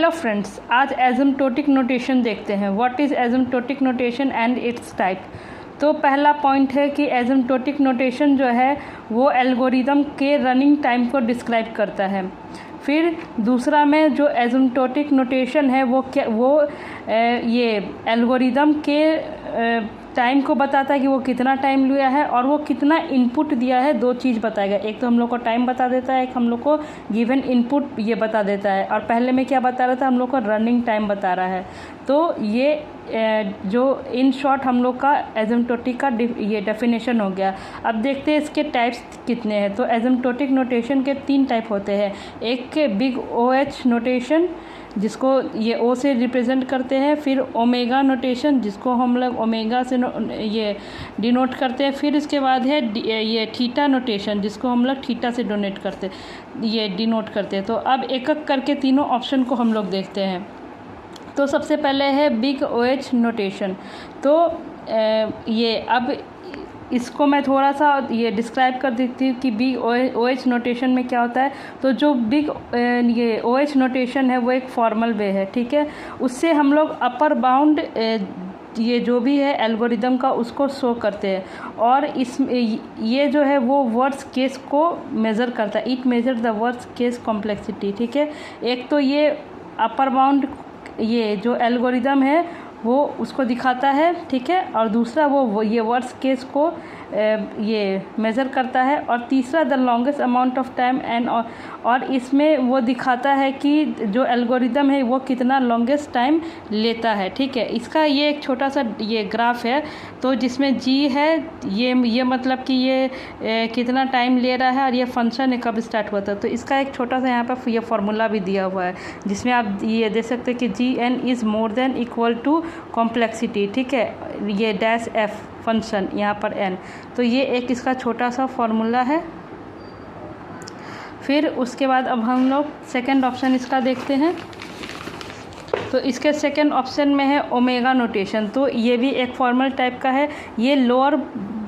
Hello friends, आज asymptotic notation देखते हैं। What is asymptotic notation and it's type. तो पहला पॉइंट है कि एसिम्प्टोटिक नोटेशन जो है वो एल्गोरिदम के रनिंग टाइम को डिस्क्राइब करता है। फिर दूसरा में जो एसिम्प्टोटिक नोटेशन है वो ये एल्गोरिदम के टाइम को बताता है कि वो कितना टाइम लिया है और वो कितना इनपुट दिया है। दो चीज़ बताएगा, एक तो हम लोग को टाइम बता देता है, एक हम लोग को गिवन इनपुट ये बता देता है। और पहले में क्या बता रहा था, हम लोग को रनिंग टाइम बता रहा है। तो ये जो इन शॉर्ट हम लोग का एसिम्प्टोटिक का ये डेफिनेशन हो गया। अब देखते हैं इसके टाइप्स कितने हैं। तो एसिम्प्टोटिक नोटेशन के 3 टाइप होते हैं। एक के बिग OH नोटेशन जिसको ये O से रिप्रेजेंट करते हैं। फिर ओमेगा नोटेशन जिसको हम लोग ओमेगा से ये डिनोट करते हैं। फिर इसके बाद है ये थीटा नोटेशन जिसको हम लोग थीटा से ये डिनोट करते हैं। तो अब एक एक करके तीनों ऑप्शन को हम लोग देखते हैं। तो सबसे पहले है बिग OH नोटेशन। तो ये अब इसको मैं थोड़ा सा ये डिस्क्राइब कर देती हूँ कि बिग OH नोटेशन में क्या होता है। तो जो बिग ये OH नोटेशन है वो एक फॉर्मल वे है, ठीक है। उससे हम लोग अपर बाउंड ये जो भी है एल्गोरिदम का उसको शो करते हैं। और इस ये जो है वो वर्ड्स केस को मेज़र करता है। It measure the words case complexity, ठीक है। एक तो ये अपर बाउंड ये जो एल्गोरिदम है वो उसको दिखाता है, ठीक है। और दूसरा वो ये वर्ड्स केस को ये मेज़र करता है। और तीसरा the longest amount of time and और इसमें वो दिखाता है कि जो एल्गोरिदम है वो कितना लॉन्गेस्ट टाइम लेता है, ठीक है। इसका ये एक छोटा सा ये ग्राफ है। तो जिसमें G है ये मतलब कि ये कितना टाइम ले रहा है और ये फंक्शन है कब स्टार्ट हुआ था। तो इसका एक छोटा सा यहाँ पर ये फार्मूला भी दिया हुआ है जिसमें आप ये देख सकते हैं कि GN is more than equal to complexity, ठीक है। ये डैश F फंक्शन यहाँ पर N। तो ये एक इसका छोटा सा फार्मूला है। फिर उसके बाद अब हम लोग सेकंड ऑप्शन इसका देखते हैं। तो इसके सेकंड ऑप्शन में है ओमेगा नोटेशन। तो ये भी एक फॉर्मल टाइप का है। ये लोअर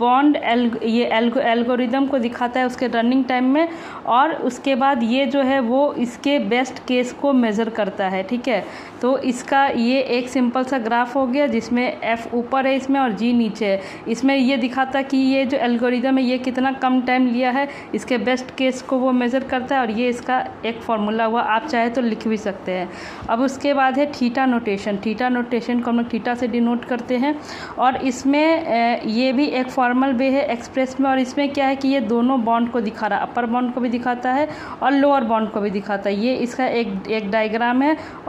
बाउंड एल्गोरिदम को दिखाता है उसके रनिंग टाइम में। और उसके बाद ये जो है वो इसके बेस्ट केस को मेज़र करता है, ठीक है। तो इसका ये एक सिंपल सा ग्राफ हो गया जिसमें F ऊपर है इसमें और G नीचे है। इसमें ये दिखाता कि ये जो एल्गोरिदम है ये कितना कम टाइम लिया है, इसके बेस्ट केस को वो मेज़र करता है। और ये इसका एक फार्मूला हुआ, आप चाहे तो लिख भी सकते हैं। अब उसके बाद है थीटा नोटेशन। थीटा नोटेशन को हम लोग थीटा से डिनोट करते हैं। और इसमें ये भी एक फॉर्मल वे है एक्सप्रेस में। और इसमें क्या है कि ये दोनों बॉन्ड को दिखा रहा है, अपर बॉन्ड को भी दिखाता है और लोअर बॉन्ड को भी दिखाता है। ये इसका एक डायग्राम है।